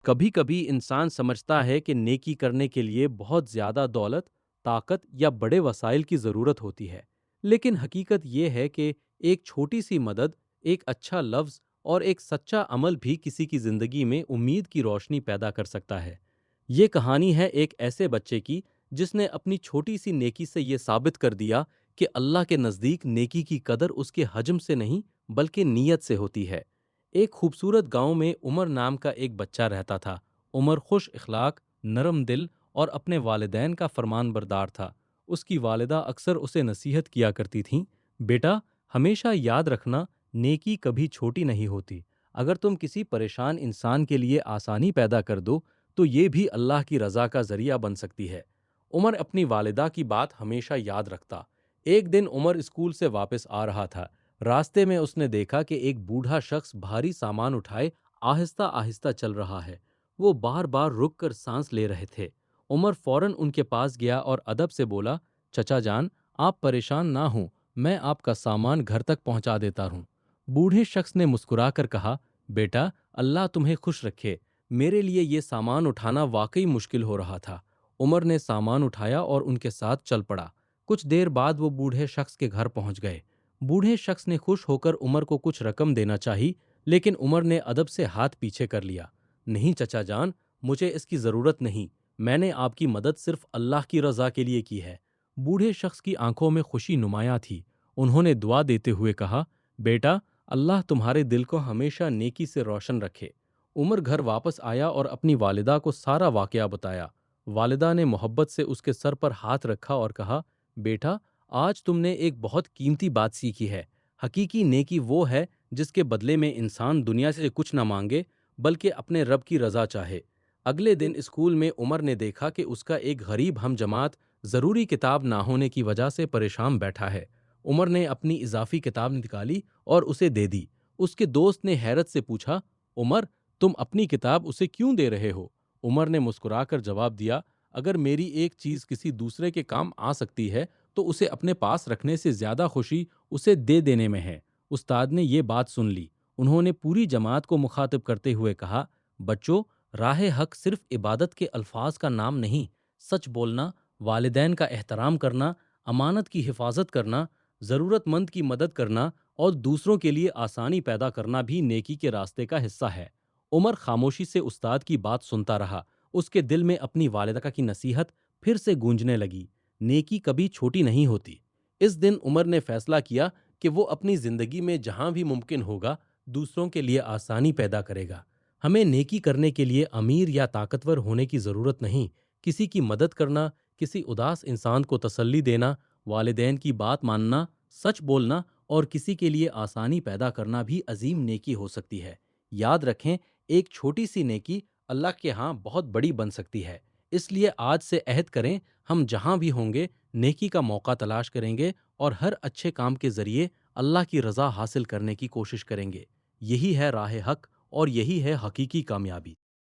کبھی کبھی انسان سمجھتا ہے کہ نیکی کرنے کے لیے بہت زیادہ دولت، طاقت یا بڑے وسائل کی ضرورت ہوتی ہے، لیکن حقیقت یہ ہے کہ ایک چھوٹی سی مدد، ایک اچھا لفظ اور ایک سچا عمل بھی کسی کی زندگی میں امید کی روشنی پیدا کر سکتا ہے۔ یہ کہانی ہے ایک ایسے بچے کی جس نے اپنی چھوٹی سی نیکی سے یہ ثابت کر دیا کہ اللہ کے نزدیک نیکی کی قدر اس کے حجم سے نہیں بلکہ نیت سے ہوتی ہے۔ ایک خوبصورت گاؤں میں عمر نام کا ایک بچہ رہتا تھا۔ عمر خوش اخلاق، نرم دل اور اپنے والدین کا فرمان بردار تھا۔ اس کی والدہ اکثر اسے نصیحت کیا کرتی تھیں، بیٹا ہمیشہ یاد رکھنا، نیکی کبھی چھوٹی نہیں ہوتی۔ اگر تم کسی پریشان انسان کے لیے آسانی پیدا کر دو تو یہ بھی اللہ کی رضا کا ذریعہ بن سکتی ہے۔ عمر اپنی والدہ کی بات ہمیشہ یاد رکھتا۔ ایک دن عمر اسکول سے واپس آ رہا تھا۔ راستے میں اس نے دیکھا کہ ایک بوڑھا شخص بھاری سامان اٹھائے آہستہ آہستہ چل رہا ہے۔ وہ بار بار رک کر سانس لے رہے تھے۔ عمر فوراً ان کے پاس گیا اور ادب سے بولا، چچا جان، آپ پریشان نہ ہوں، میں آپ کا سامان گھر تک پہنچا دیتا ہوں۔ بوڑھے شخص نے مسکرا کر کہا، بیٹا اللہ تمہیں خوش رکھے، میرے لیے یہ سامان اٹھانا واقعی مشکل ہو رہا تھا۔ عمر نے سامان اٹھایا اور ان کے ساتھ چل پڑا۔ کچھ دیر بعد وہ بوڑھے شخص کے گھر پہنچ گئے۔ بوڑھے شخص نے خوش ہو کر عمر کو کچھ رقم دینا چاہی، لیکن عمر نے ادب سے ہاتھ پیچھے کر لیا۔ نہیں چچا جان، مجھے اس کی ضرورت نہیں، میں نے آپ کی مدد صرف اللہ کی رضا کے لیے کی ہے۔ بوڑھے شخص کی آنکھوں میں خوشی نمایاں تھی۔ انہوں نے دعا دیتے ہوئے کہا، بیٹا اللہ تمہارے دل کو ہمیشہ نیکی سے روشن رکھے۔ عمر گھر واپس آیا اور اپنی والدہ کو سارا واقعہ بتایا۔ والدہ نے محبت سے اس کے سر پر ہاتھ رکھا اور کہا، بیٹا آج تم نے ایک بہت قیمتی بات سیکھی ہے۔ حقیقی نیکی وہ ہے جس کے بدلے میں انسان دنیا سے کچھ نہ مانگے بلکہ اپنے رب کی رضا چاہے۔ اگلے دن اسکول میں عمر نے دیکھا کہ اس کا ایک غریب ہم جماعت ضروری کتاب نہ ہونے کی وجہ سے پریشان بیٹھا ہے۔ عمر نے اپنی اضافی کتاب نکالی اور اسے دے دی۔ اس کے دوست نے حیرت سے پوچھا، عمر تم اپنی کتاب اسے کیوں دے رہے ہو؟ عمر نے مسکرا کر جواب دیا، اگر میری ایک چیز کسی دوسرے کے کام آ سکتی ہے تو اسے اپنے پاس رکھنے سے زیادہ خوشی اسے دے دینے میں ہے۔ استاد نے یہ بات سن لی۔ انہوں نے پوری جماعت کو مخاطب کرتے ہوئے کہا، بچوں راہ حق صرف عبادت کے الفاظ کا نام نہیں، سچ بولنا، والدین کا احترام کرنا، امانت کی حفاظت کرنا، ضرورت مند کی مدد کرنا اور دوسروں کے لیے آسانی پیدا کرنا بھی نیکی کے راستے کا حصہ ہے۔ عمر خاموشی سے استاد کی بات سنتا رہا۔ اس کے دل میں اپنی والدہ کی نصیحت پھر سے گونجنے لگی، نیکی کبھی چھوٹی نہیں ہوتی۔ اس دن عمر نے فیصلہ کیا کہ وہ اپنی زندگی میں جہاں بھی ممکن ہوگا دوسروں کے لیے آسانی پیدا کرے گا۔ ہمیں نیکی کرنے کے لیے امیر یا طاقتور ہونے کی ضرورت نہیں۔ کسی کی مدد کرنا، کسی اداس انسان کو تسلی دینا، والدین کی بات ماننا، سچ بولنا اور کسی کے لیے آسانی پیدا کرنا بھی عظیم نیکی ہو سکتی ہے۔ یاد رکھیں، ایک چھوٹی سی نیکی اللہ کے ہاں بہت بڑی بن سکتی ہے۔ اس لیے آج سے عہد کریں، ہم جہاں بھی ہوں گے نیکی کا موقع تلاش کریں گے اور ہر اچھے کام کے ذریعے اللہ کی رضا حاصل کرنے کی کوشش کریں گے۔ یہی ہے راہ حق اور یہی ہے حقیقی کامیابی۔